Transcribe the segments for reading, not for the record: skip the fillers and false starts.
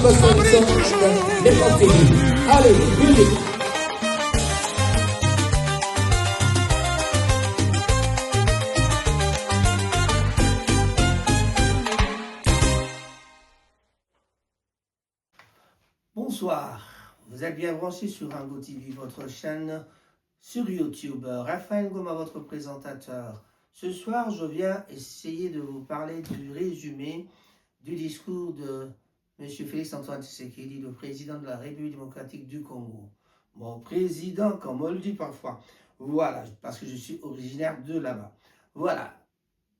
Allez, vite. Bonsoir, vous êtes bien branchés sur Rango TV, votre chaîne sur YouTube. Raphaël Ngoma, votre présentateur. Ce soir, je viens essayer de vous parler du résumé du discours de M. Félix-Antoine Tshisekedi, le président de la République démocratique du Congo. Mon président, comme on le dit parfois. Voilà, parce que je suis originaire de là-bas. Voilà,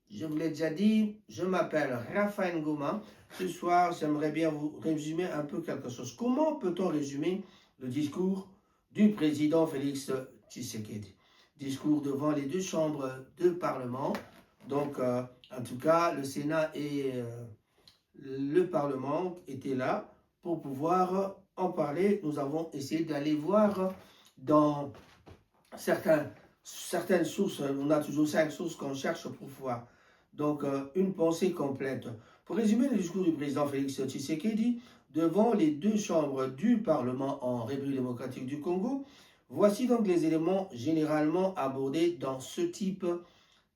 je vous l'ai déjà dit, je m'appelle Raphaël Ngoma. Ce soir, j'aimerais bien vous résumer un peu quelque chose. Comment peut-on résumer le discours du président Félix Tshisekedi? Discours devant les deux chambres de Parlement. Donc, en tout cas, le Sénat et le Parlement étaient là pour pouvoir en parler. Nous avons essayé d'aller voir dans certaines sources. On a toujours 5 sources qu'on cherche pour voir. Donc, une pensée complète. Pour résumer le discours du président Félix Tshisekedi devant les deux chambres du Parlement en République démocratique du Congo, voici donc les éléments généralement abordés dans ce type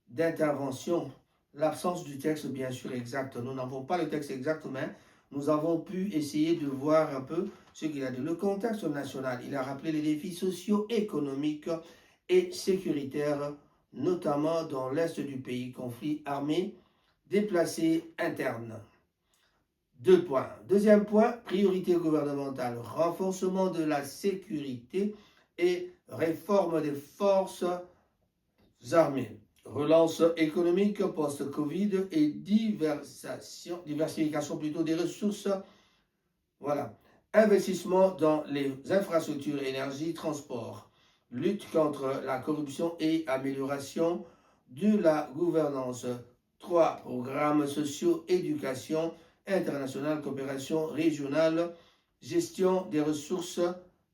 d'intervention. L'absence du texte, bien sûr, exact. Nous n'avons pas le texte exact, mais nous avons pu essayer de voir un peu ce qu'il a dit. Le contexte national, il a rappelé les défis socio-économiques et sécuritaires, notamment dans l'est du pays, conflits armés, déplacés internes. 2 points. Deuxième point, priorité gouvernementale, renforcement de la sécurité et réforme des forces armées. Relance économique post-Covid et diversification plutôt des ressources. Voilà. Investissement dans les infrastructures, énergie, transport. Lutte contre la corruption et amélioration de la gouvernance. 3. Programmes sociaux, éducation internationale, coopération régionale, gestion des ressources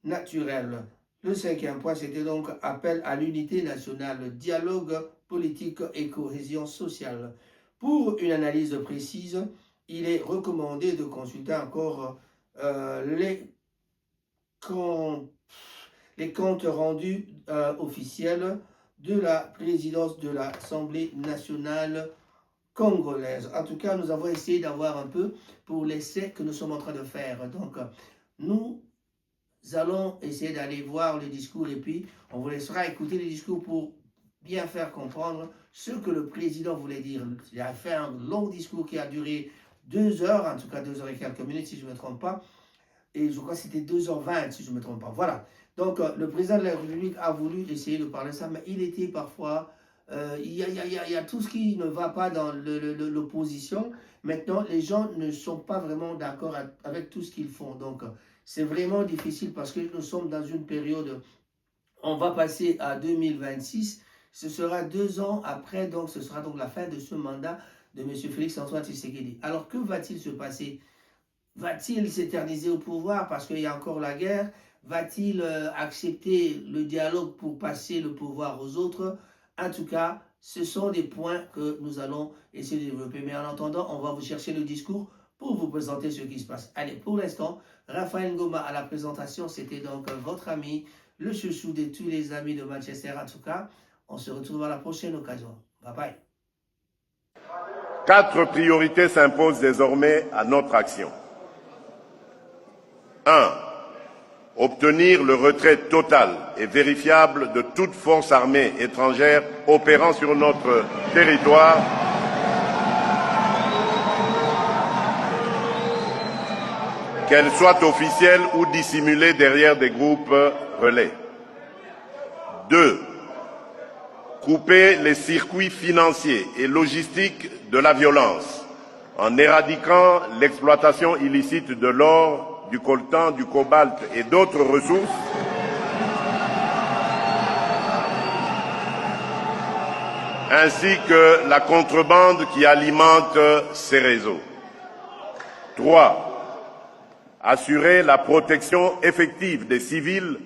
naturelles. Le 5e point, c'était donc appel à l'unité nationale, dialogue politique et cohésion sociale. Pour une analyse précise, il est recommandé de consulter encore les comptes rendus officiels de la présidence de l'Assemblée nationale congolaise. En tout cas, nous avons essayé d'avoir un peu pour l'essai que nous sommes en train de faire. Donc, nous allons essayer d'aller voir le discours et puis on vous laissera écouter le discours pour bien faire comprendre ce que le président voulait dire. Il a fait un long discours qui a duré 2 heures, en tout cas 2 heures et quelques minutes si je ne me trompe pas. Et je crois que c'était 2h20 si je ne me trompe pas. Voilà. Donc, le président de la République a voulu essayer de parler de ça, mais il était parfois... Il y a tout ce qui ne va pas dans l'opposition. Maintenant, les gens ne sont pas vraiment d'accord avec tout ce qu'ils font. Donc, c'est vraiment difficile parce que nous sommes dans une période... On va passer à 2026. Ce sera 2 ans après, donc ce sera donc la fin de ce mandat de M. Félix-Antoine Tshisekedi. Alors, que va-t-il se passer? Va-t-il s'éterniser au pouvoir parce qu'il y a encore la guerre? Va-t-il accepter le dialogue pour passer le pouvoir aux autres? En tout cas, ce sont des points que nous allons essayer de développer. Mais en attendant, on va vous chercher le discours pour vous présenter ce qui se passe. Allez, pour l'instant, Raphaël Ngoma à la présentation. C'était donc votre ami, le chouchou de tous les amis de Manchester. En tout cas, on se retrouve à la prochaine occasion. Bye bye. 4 priorités s'imposent désormais à notre action. 1. Obtenir le retrait total et vérifiable de toute force armée étrangère opérant sur notre territoire qu'elle soit officielle ou dissimulée derrière des groupes relais. 2. Couper les circuits financiers et logistiques de la violence en éradiquant l'exploitation illicite de l'or, du coltan, du cobalt et d'autres ressources, ainsi que la contrebande qui alimente ces réseaux. 3. Assurer la protection effective des civils,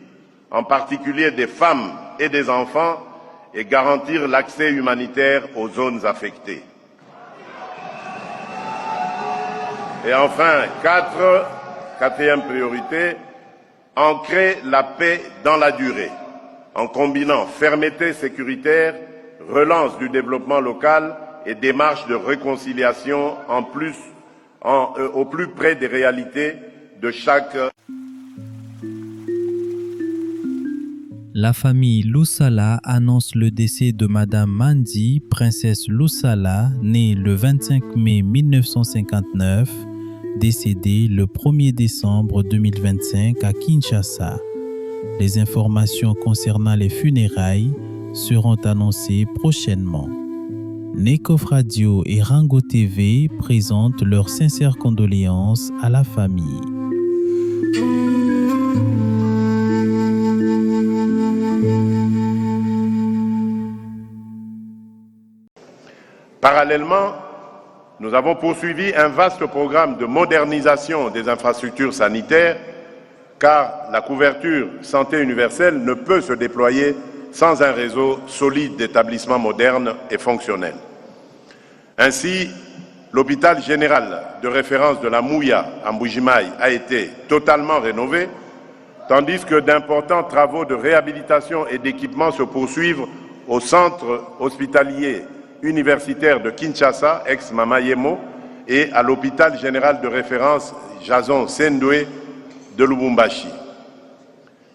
en particulier des femmes et des enfants, et garantir l'accès humanitaire aux zones affectées. Et enfin, 4. quatrième priorité, ancrer la paix dans la durée, en combinant fermeté sécuritaire, relance du développement local et démarche de réconciliation au plus près des réalités de chaque. La famille Lusala annonce le décès de Madame Mandi, princesse Lusala, née le 25 mai 1959, décédée le 1er décembre 2025 à Kinshasa. Les informations concernant les funérailles seront annoncées prochainement. Nekof Radio et Rango TV présentent leurs sincères condoléances à la famille. Parallèlement, nous avons poursuivi un vaste programme de modernisation des infrastructures sanitaires, car la couverture santé universelle ne peut se déployer sans un réseau solide d'établissements modernes et fonctionnels. Ainsi, l'hôpital général de référence de la Mouya à Mbujimaï a été totalement rénové, tandis que d'importants travaux de réhabilitation et d'équipement se poursuivent au centre hospitalier universitaire de Kinshasa, ex-Mamayemo, et à l'hôpital général de référence Jason Sendoué de Lubumbashi.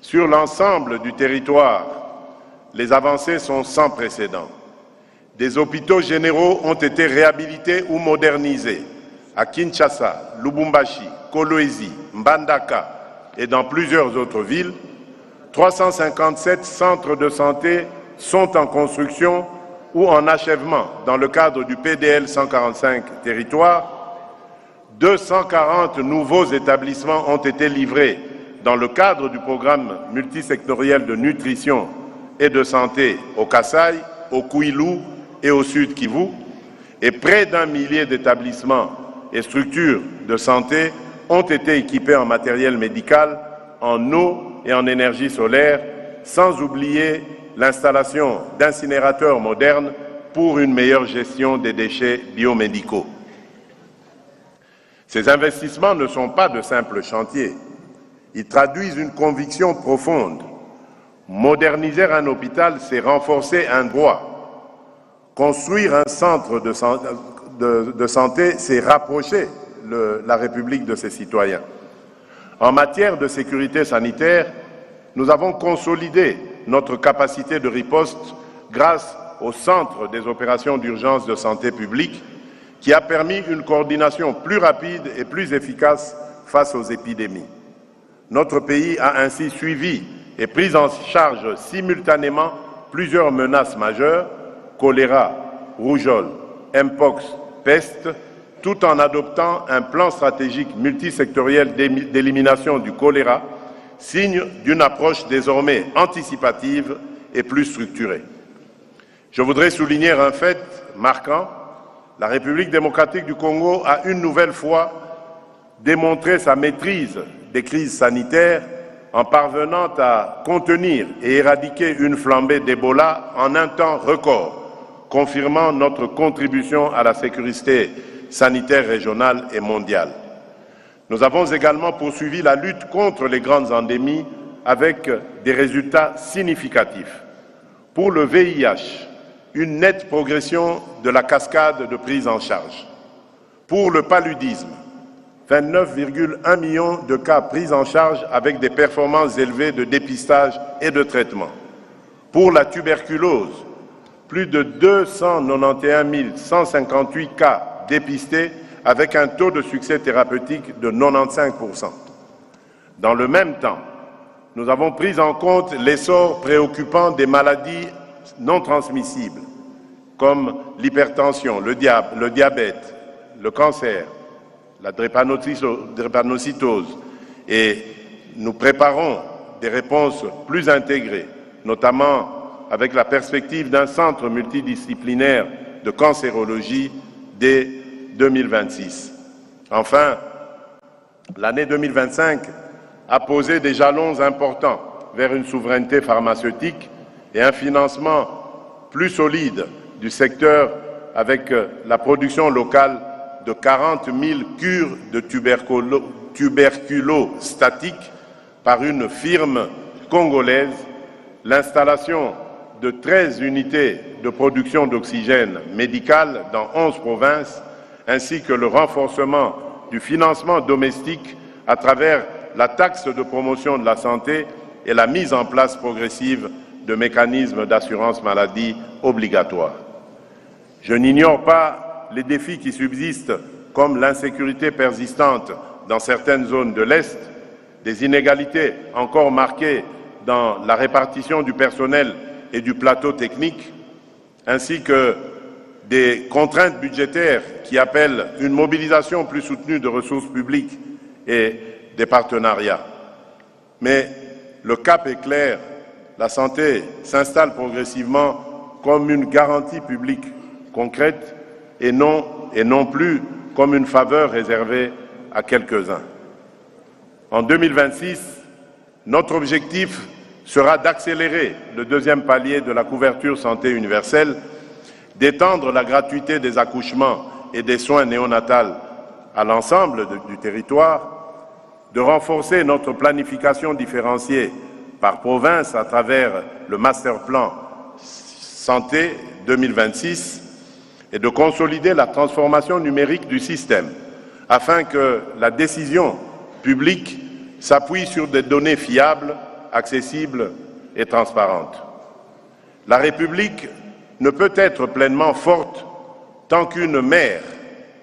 Sur l'ensemble du territoire, les avancées sont sans précédent. Des hôpitaux généraux ont été réhabilités ou modernisés à Kinshasa, Lubumbashi, Kolwezi, Mbandaka et dans plusieurs autres villes. 357 centres de santé sont en construction ou en achèvement dans le cadre du PDL 145 territoires. 240 nouveaux établissements ont été livrés dans le cadre du programme multisectoriel de nutrition et de santé au Kasaï, au Kouilou et au Sud Kivu, et près d'1 millier d'établissements et structures de santé ont été équipés en matériel médical, en eau et en énergie solaire, sans oublier l'installation d'incinérateurs modernes pour une meilleure gestion des déchets biomédicaux. Ces investissements ne sont pas de simples chantiers. Ils traduisent une conviction profonde. Moderniser un hôpital, c'est renforcer un droit. Construire un centre de santé, c'est rapprocher la République de ses citoyens. En matière de sécurité sanitaire, nous avons consolidé notre capacité de riposte grâce au Centre des opérations d'urgence de santé publique qui a permis une coordination plus rapide et plus efficace face aux épidémies. Notre pays a ainsi suivi et pris en charge simultanément plusieurs menaces majeures, choléra, rougeole, mpox, peste, tout en adoptant un plan stratégique multisectoriel d'élimination du choléra, signe d'une approche désormais anticipative et plus structurée. Je voudrais souligner un fait marquant. La République démocratique du Congo a une nouvelle fois démontré sa maîtrise des crises sanitaires en parvenant à contenir et éradiquer une flambée d'Ebola en un temps record, confirmant notre contribution à la sécurité sanitaire régionale et mondiale. Nous avons également poursuivi la lutte contre les grandes endémies avec des résultats significatifs. Pour le VIH, une nette progression de la cascade de prise en charge. Pour le paludisme, 29,1 millions de cas pris en charge avec des performances élevées de dépistage et de traitement. Pour la tuberculose, plus de 291 158 cas dépistés avec un taux de succès thérapeutique de 95%. Dans le même temps, nous avons pris en compte l'essor préoccupant des maladies non transmissibles, comme l'hypertension, le diabète, le cancer, la drépanocytose, et nous préparons des réponses plus intégrées, notamment avec la perspective d'un centre multidisciplinaire de cancérologie dès 2026. Enfin, l'année 2025 a posé des jalons importants vers une souveraineté pharmaceutique et un financement plus solide du secteur avec la production locale de 40 000 cures de tuberculostatique par une firme congolaise, l'installation de 13 unités de production d'oxygène médical dans 11 provinces, ainsi que le renforcement du financement domestique à travers la taxe de promotion de la santé et la mise en place progressive de mécanismes d'assurance maladie obligatoires. Je n'ignore pas les défis qui subsistent, comme l'insécurité persistante dans certaines zones de l'Est, des inégalités encore marquées dans la répartition du personnel et du plateau technique, ainsi que des contraintes budgétaires qui appellent une mobilisation plus soutenue de ressources publiques et des partenariats. Mais le cap est clair, la santé s'installe progressivement comme une garantie publique concrète et non plus comme une faveur réservée à quelques-uns. En 2026, notre objectif sera d'accélérer le deuxième palier de la couverture santé universelle, d'étendre la gratuité des accouchements et des soins néonatals à l'ensemble du territoire, de renforcer notre planification différenciée par province à travers le Master Plan Santé 2026 et de consolider la transformation numérique du système afin que la décision publique s'appuie sur des données fiables, accessibles et transparentes. La République ne peut être pleinement forte tant qu'une mère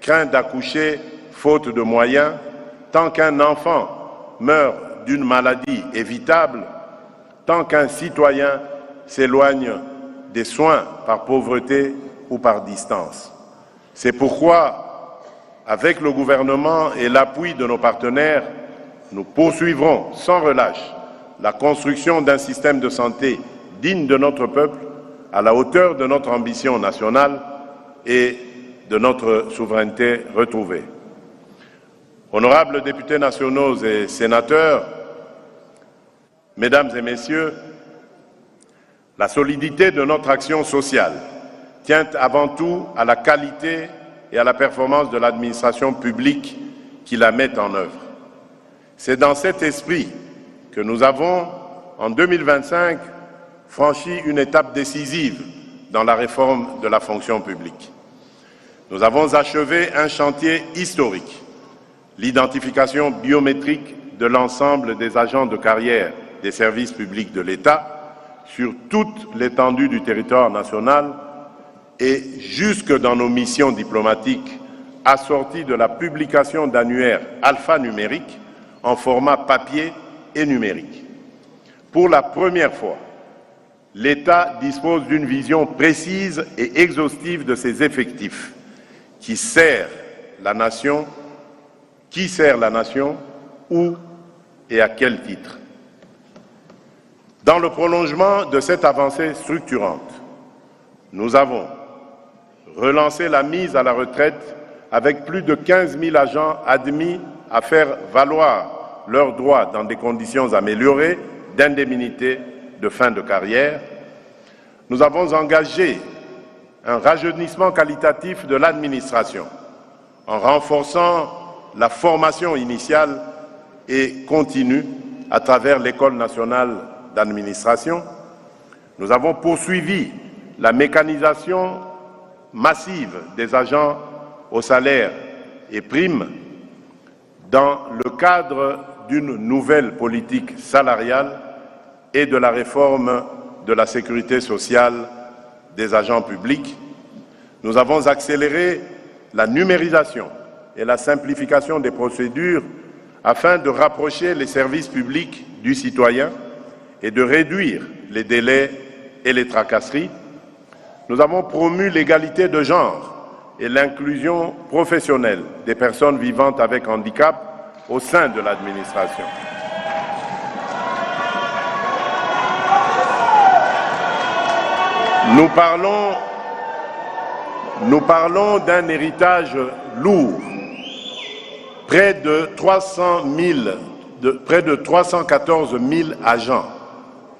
craint d'accoucher faute de moyens, tant qu'un enfant meurt d'une maladie évitable, tant qu'un citoyen s'éloigne des soins par pauvreté ou par distance. C'est pourquoi, avec le gouvernement et l'appui de nos partenaires, nous poursuivrons sans relâche la construction d'un système de santé digne de notre peuple, à la hauteur de notre ambition nationale et de notre souveraineté retrouvée. Honorables députés nationaux et sénateurs, Mesdames et Messieurs, la solidité de notre action sociale tient avant tout à la qualité et à la performance de l'administration publique qui la met en œuvre. C'est dans cet esprit que nous avons, en 2025, franchi une étape décisive dans la réforme de la fonction publique. Nous avons achevé un chantier historique, l'identification biométrique de l'ensemble des agents de carrière des services publics de l'État sur toute l'étendue du territoire national et jusque dans nos missions diplomatiques, assorties de la publication d'annuaires alphanumériques en format papier et numérique. Pour la première fois, l'État dispose d'une vision précise et exhaustive de ses effectifs, qui sert la nation, où et à quel titre. Dans le prolongement de cette avancée structurante, nous avons relancé la mise à la retraite avec plus de 15 000 agents admis à faire valoir leurs droits dans des conditions améliorées d'indemnité de fin de carrière. Nous avons engagé un rajeunissement qualitatif de l'administration en renforçant la formation initiale et continue à travers l'École nationale d'administration. Nous avons poursuivi la mécanisation massive des agents au salaire et primes dans le cadre d'une nouvelle politique salariale et de la réforme de la sécurité sociale des agents publics. Nous avons accéléré la numérisation et la simplification des procédures afin de rapprocher les services publics du citoyen et de réduire les délais et les tracasseries. Nous avons promu l'égalité de genre et l'inclusion professionnelle des personnes vivant avec handicap au sein de l'administration. Nous parlons d'un héritage lourd. Près de 314 000 agents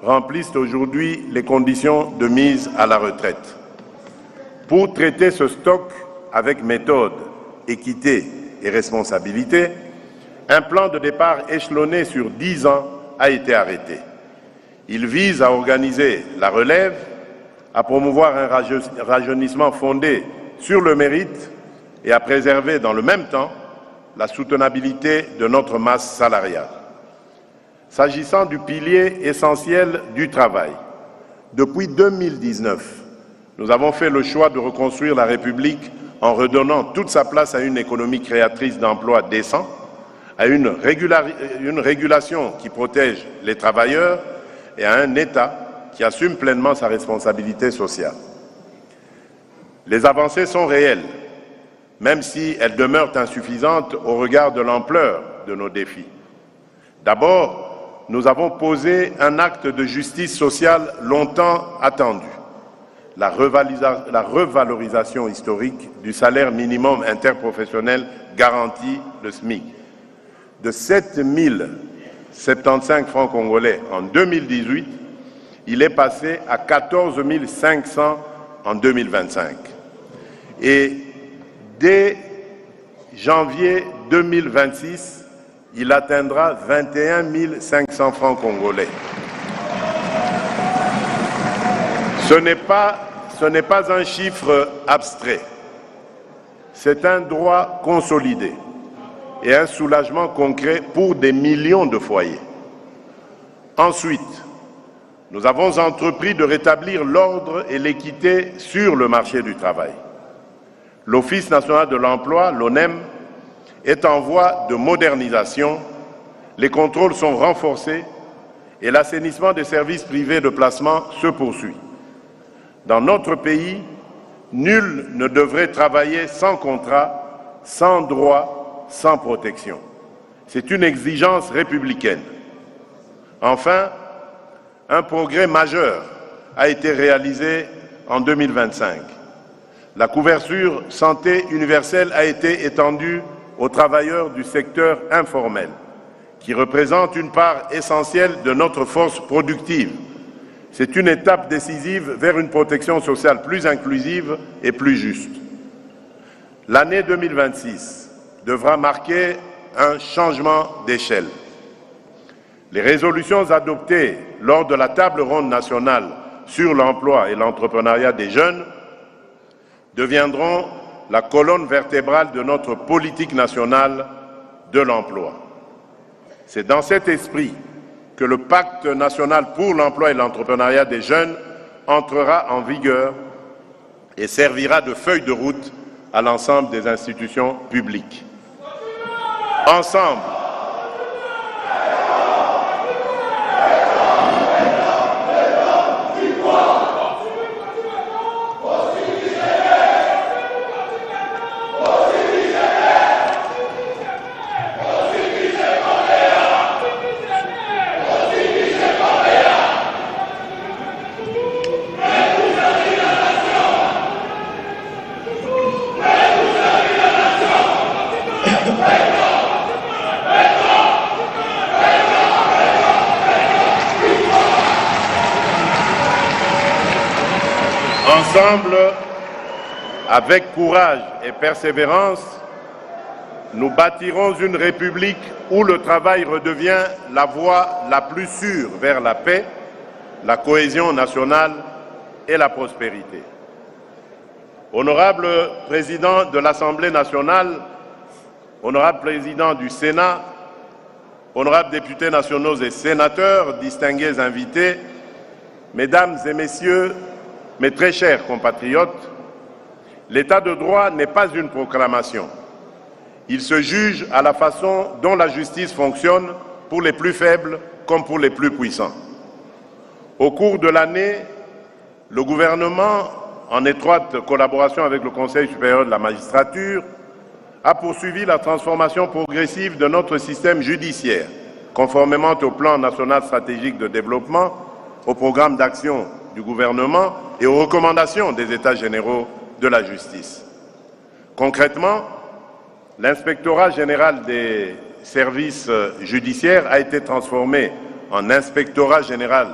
remplissent aujourd'hui les conditions de mise à la retraite. Pour traiter ce stock avec méthode, équité et responsabilité, un plan de départ échelonné sur 10 ans a été arrêté. Il vise à organiser la relève, à promouvoir un rajeunissement fondé sur le mérite et à préserver dans le même temps la soutenabilité de notre masse salariale. S'agissant du pilier essentiel du travail, depuis 2019, nous avons fait le choix de reconstruire la République en redonnant toute sa place à une économie créatrice d'emplois décents, à une régulation qui protège les travailleurs et à un État qui assume pleinement sa responsabilité sociale. Les avancées sont réelles, même si elles demeurent insuffisantes au regard de l'ampleur de nos défis. D'abord, nous avons posé un acte de justice sociale longtemps attendu, la revalorisation historique du salaire minimum interprofessionnel garanti, le SMIC, de 7 075 francs congolais en 2018, il est passé à 14 500 en 2025. Et dès janvier 2026, il atteindra 21 500 francs congolais. Ce n'est pas un chiffre abstrait, c'est un droit consolidé et un soulagement concret pour des millions de foyers. Ensuite, nous avons entrepris de rétablir l'ordre et l'équité sur le marché du travail. L'Office national de l'emploi, l'ONEM, est en voie de modernisation, les contrôles sont renforcés et l'assainissement des services privés de placement se poursuit. Dans notre pays, nul ne devrait travailler sans contrat, sans droit, sans protection. C'est une exigence républicaine. Enfin, un progrès majeur a été réalisé en 2025. La couverture santé universelle a été étendue aux travailleurs du secteur informel, qui représentent une part essentielle de notre force productive. C'est une étape décisive vers une protection sociale plus inclusive et plus juste. L'année 2026 devra marquer un changement d'échelle. Les résolutions adoptées lors de la table ronde nationale sur l'emploi et l'entrepreneuriat des jeunes deviendront la colonne vertébrale de notre politique nationale de l'emploi. C'est dans cet esprit que le pacte national pour l'emploi et l'entrepreneuriat des jeunes entrera en vigueur et servira de feuille de route à l'ensemble des institutions publiques. Ensemble, avec courage et persévérance, nous bâtirons une République où le travail redevient la voie la plus sûre vers la paix, la cohésion nationale et la prospérité. Honorable Président de l'Assemblée nationale, honorable Président du Sénat, honorables députés nationaux et sénateurs, distingués invités, Mesdames et Messieurs, mes très chers compatriotes, l'état de droit n'est pas une proclamation. Il se juge à la façon dont la justice fonctionne pour les plus faibles comme pour les plus puissants. Au cours de l'année, le gouvernement, en étroite collaboration avec le Conseil supérieur de la magistrature, a poursuivi la transformation progressive de notre système judiciaire, conformément au plan national stratégique de développement, au programme d'action du gouvernement et aux recommandations des États généraux de la justice. Concrètement, l'inspectorat général des services judiciaires a été transformé en inspectorat général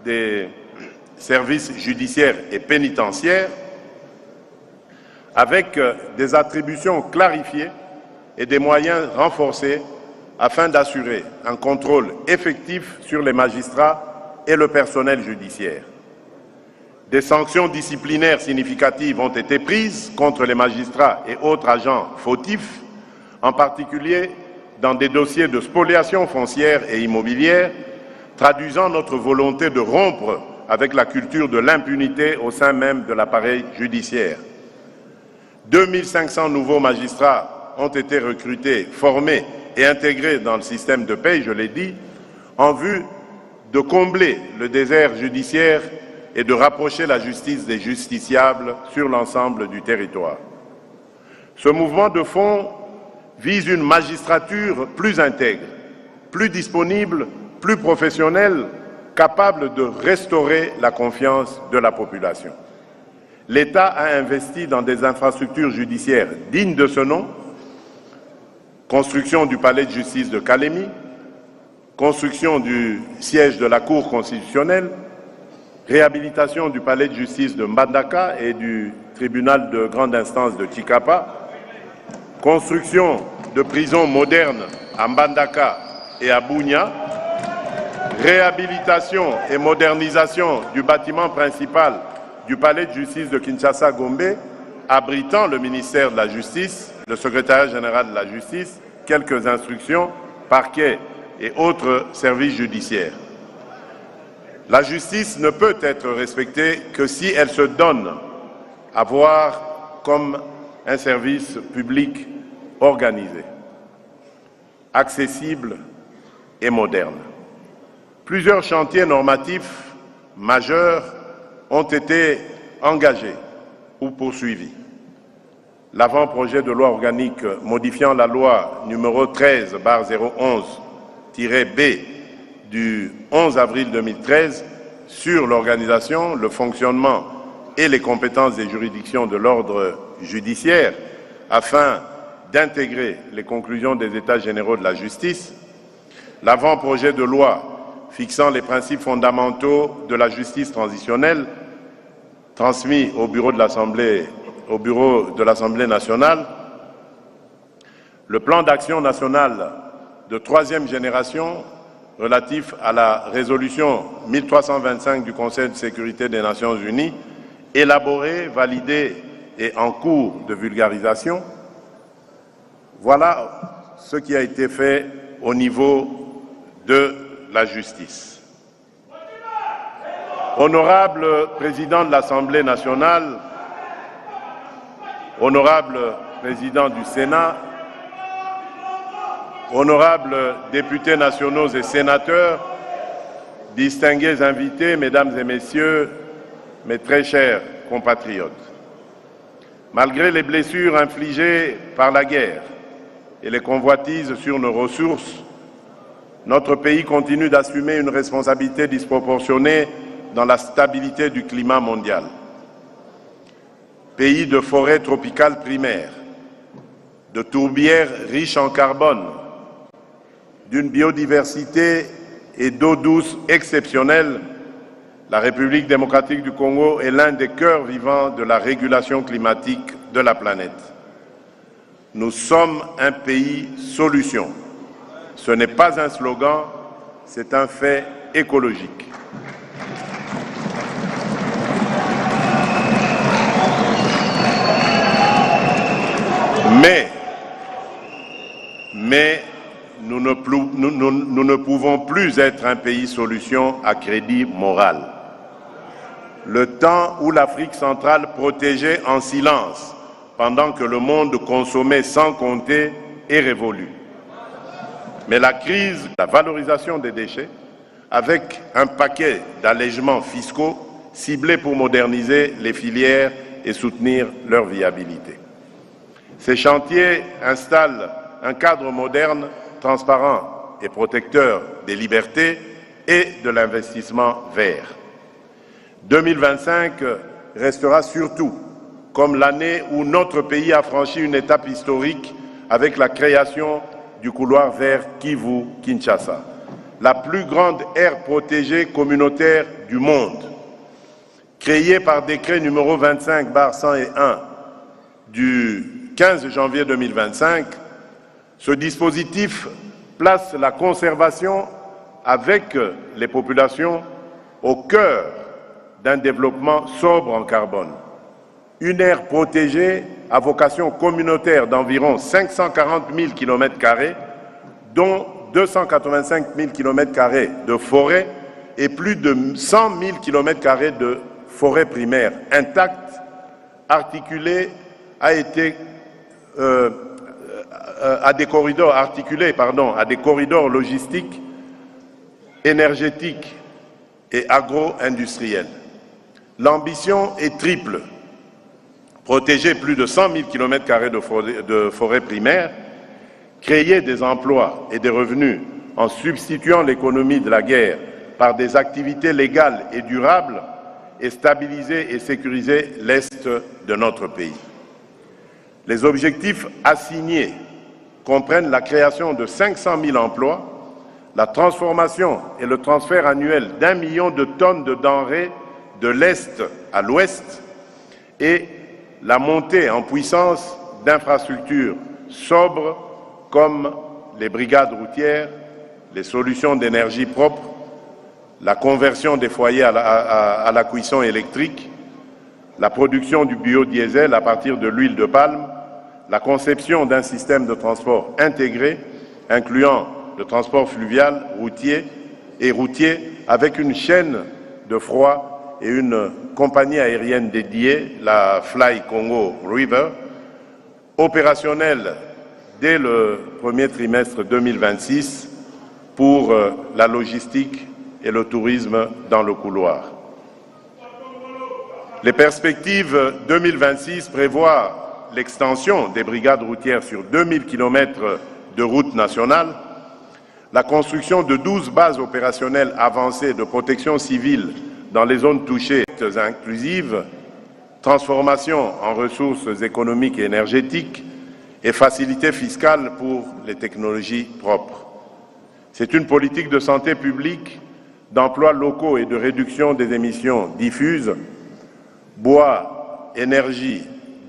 des services judiciaires et pénitentiaires avec des attributions clarifiées et des moyens renforcés afin d'assurer un contrôle effectif sur les magistrats et le personnel judiciaire. Des sanctions disciplinaires significatives ont été prises contre les magistrats et autres agents fautifs, en particulier dans des dossiers de spoliation foncière et immobilière, traduisant notre volonté de rompre avec la culture de l'impunité au sein même de l'appareil judiciaire. 2500 nouveaux magistrats ont été recrutés, formés et intégrés dans le système de paie, je l'ai dit, en vue de combler le désert judiciaire et de rapprocher la justice des justiciables sur l'ensemble du territoire. Ce mouvement de fond vise une magistrature plus intègre, plus disponible, plus professionnelle, capable de restaurer la confiance de la population. L'État a investi dans des infrastructures judiciaires dignes de ce nom: construction du palais de justice de Kalemi, construction du siège de la Cour constitutionnelle, réhabilitation du palais de justice de Mbandaka et du tribunal de grande instance de Tchikapa, construction de prisons modernes à Mbandaka et à Bunia, réhabilitation et modernisation du bâtiment principal du palais de justice de Kinshasa-Gombe, abritant le ministère de la Justice, le secrétariat général de la Justice, quelques instructions, parquets et autres services judiciaires. La justice ne peut être respectée que si elle se donne à voir comme un service public organisé, accessible et moderne. Plusieurs chantiers normatifs majeurs ont été engagés ou poursuivis. L'avant-projet de loi organique modifiant la loi numéro 13/011-B du 11 avril 2013 sur l'organisation, le fonctionnement et les compétences des juridictions de l'ordre judiciaire afin d'intégrer les conclusions des États généraux de la justice, l'avant-projet de loi fixant les principes fondamentaux de la justice transitionnelle, transmis au bureau de l'Assemblée nationale, le plan d'action national de troisième génération relatif à la résolution 1325 du Conseil de sécurité des Nations Unies, élaboré, validé et en cours de vulgarisation. Voilà ce qui a été fait au niveau de la justice. Honorable président de l'Assemblée nationale, honorable président du Sénat, honorables députés nationaux et sénateurs, distingués invités, mesdames et messieurs, mes très chers compatriotes, malgré les blessures infligées par la guerre et les convoitises sur nos ressources, notre pays continue d'assumer une responsabilité disproportionnée dans la stabilité du climat mondial. Pays de forêts tropicales primaires, de tourbières riches en carbone, d'une biodiversité et d'eau douce exceptionnelle, la République démocratique du Congo est l'un des cœurs vivants de la régulation climatique de la planète. Nous sommes un pays solution. Ce n'est pas un slogan, c'est un fait écologique. Mais nous ne pouvons plus être un pays solution à crédit moral. Le temps où l'Afrique centrale protégeait en silence pendant que le monde consommait sans compter est révolu. Mais la crise, la valorisation des déchets, avec un paquet d'allègements fiscaux ciblés pour moderniser les filières et soutenir leur viabilité. Ces chantiers installent un cadre moderne, transparent et protecteur des libertés et de l'investissement vert. 2025 restera surtout comme l'année où notre pays a franchi une étape historique avec la création du couloir vert Kivu-Kinshasa, la plus grande aire protégée communautaire du monde. Créée par décret numéro 25/101 du 15 janvier 2025, ce dispositif place la conservation avec les populations au cœur d'un développement sobre en carbone. Une aire protégée à vocation communautaire d'environ 540 000 km², dont 285 000 km² de forêt et plus de 100 000 km² de forêt primaire intacte, articulée, à des corridors logistiques, énergétiques et agro-industriels. L'ambition est triple: protéger plus de 100 000 km² de forêt primaire, créer des emplois et des revenus en substituant l'économie de la guerre par des activités légales et durables, et stabiliser et sécuriser l'Est de notre pays. Les objectifs assignés comprennent la création de 500 000 emplois, la transformation et le transfert annuel d'1 million de tonnes de denrées de l'Est à l'Ouest et la montée en puissance d'infrastructures sobres comme les brigades routières, les solutions d'énergie propre, la conversion des foyers à la cuisson électrique, la production du biodiesel à partir de l'huile de palme, la conception d'un système de transport intégré, incluant le transport fluvial, routier avec une chaîne de froid et une compagnie aérienne dédiée, la Fly Congo River, opérationnelle dès le premier trimestre 2026 pour la logistique et le tourisme dans le couloir. Les perspectives 2026 prévoient l'extension des brigades routières sur 2000 km de routes nationales, la construction de 12 bases opérationnelles avancées de protection civile dans les zones touchées inclusives, transformation en ressources économiques et énergétiques et facilités fiscales pour les technologies propres. C'est une politique de santé publique, d'emplois locaux et de réduction des émissions diffuses, bois, énergie,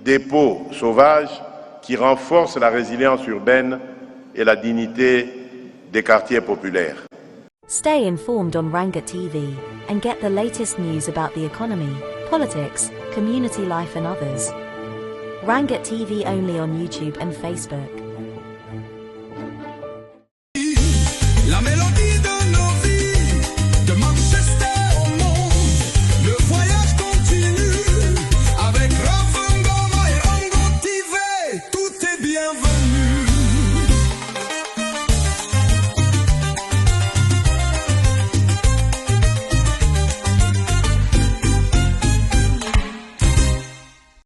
dépôts sauvages qui renforcent la résilience urbaine et la dignité des quartiers populaires. Stay informed on Ranga TV and get the latest news about the economy, politics, community life and others. Ranga TV only on YouTube and Facebook.